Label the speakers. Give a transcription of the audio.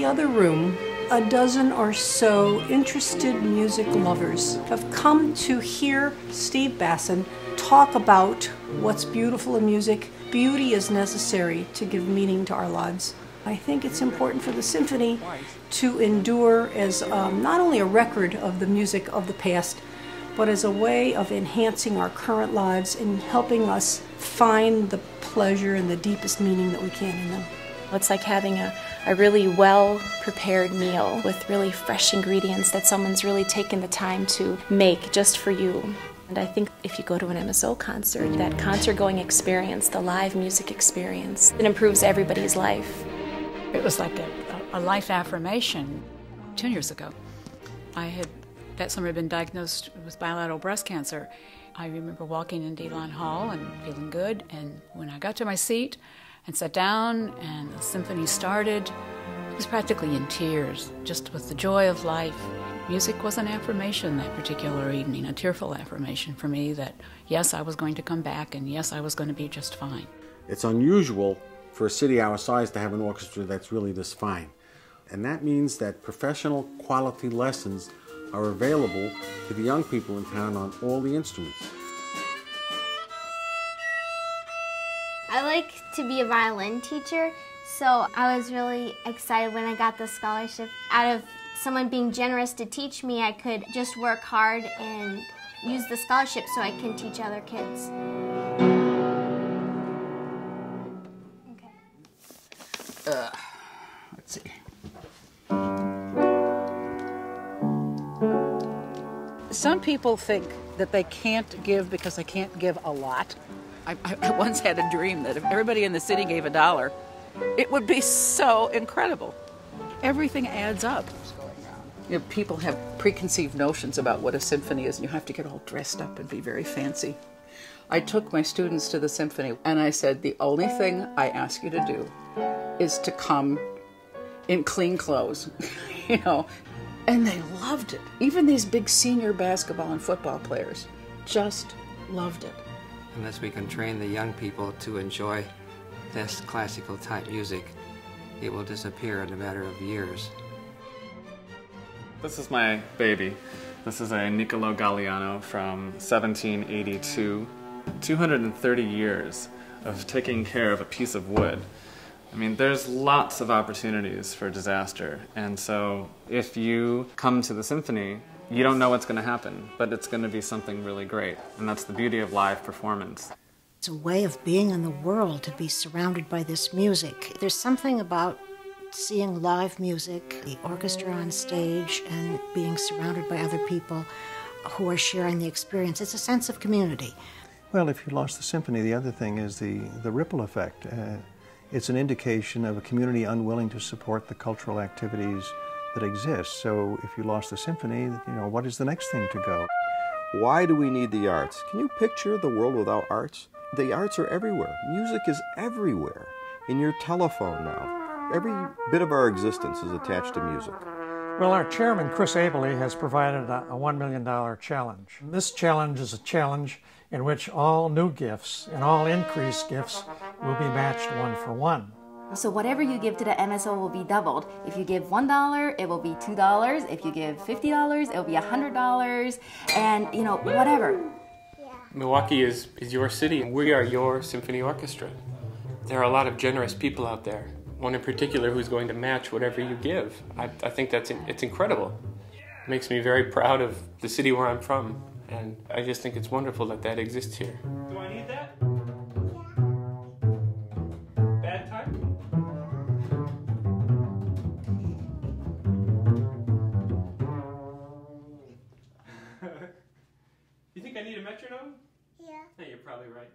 Speaker 1: other room, a dozen or so interested music lovers have come to hear Steve Basson talk about what's beautiful in music. Beauty is necessary to give meaning to our lives. I think it's important for the symphony to endure as not only a record of the music of the past, but as a way of enhancing our current lives and helping us find the pleasure and the deepest meaning that we can in them.
Speaker 2: It's like having a really well-prepared meal with really fresh ingredients that someone's really taken the time to make just for you. And I think if you go to an MSO concert, that concert-going experience, the live music experience, it improves everybody's life.
Speaker 3: It was like a life affirmation. 10 years ago, that summer, been diagnosed with bilateral breast cancer. I remember walking in Delon Hall and feeling good, and when I got to my seat and sat down and the symphony started, I was practically in tears, just with the joy of life. Music was an affirmation that particular evening, a tearful affirmation for me that, yes, I was going to come back, and yes, I was going to be just fine.
Speaker 4: It's unusual for a city our size to have an orchestra that's really this fine. And that means that professional quality lessons are available to the young people in town on all the instruments.
Speaker 5: I like to be a violin teacher, so I was really excited when I got the scholarship. Out of someone being generous to teach me, I could just work hard and use the scholarship so I can teach other kids.
Speaker 3: Let's see. Some people think that they can't give because they can't give a lot. I once had a dream that if everybody in the city gave $1, it would be so incredible. Everything adds up. You know, people have preconceived notions about what a symphony is, and you have to get all dressed up and be very fancy. I took my students to the symphony, and I said, the only thing I ask you to do is to come in clean clothes, you know. And they loved it. Even these big senior basketball and football players just loved it.
Speaker 6: Unless we can train the young people to enjoy this classical type music, it will disappear in a matter of years.
Speaker 7: This is my baby. This is a Niccolo Galliano from 1782. 230 years of taking care of a piece of wood. I mean, there's lots of opportunities for disaster, and so if you come to the symphony, you don't know what's going to happen, but it's going to be something really great, and that's the beauty of live performance.
Speaker 8: It's a way of being in the world, to be surrounded by this music. There's something about seeing live music, the orchestra on stage, and being surrounded by other people who are sharing the experience. It's a sense of community.
Speaker 9: Well, if you lost the symphony, the other thing is the ripple effect. It's an indication of a community unwilling to support the cultural activities that exist. So if you lost the symphony, you know, what is the next thing to go?
Speaker 10: Why do we need the arts? Can you picture the world without arts? The arts are everywhere. Music is everywhere. In your telephone now. Every bit of our existence is attached to music.
Speaker 11: Well, our chairman, Chris Abele, has provided a $1 million challenge. This challenge is a challenge in which all new gifts and all increased gifts will be matched 1-for-1.
Speaker 12: So whatever you give to the MSO will be doubled. If you give $1, it will be $2. If you give $50, it will be $100, and you know, whatever.
Speaker 13: Milwaukee is your city, and we are your symphony orchestra. There are a lot of generous people out there. One in particular who's going to match whatever you give. I think it's incredible. It makes me very proud of the city where I'm from, and I just think it's wonderful that that exists here. Do I need that? Bad time? You think I need a metronome? Yeah. Hey, you're probably right.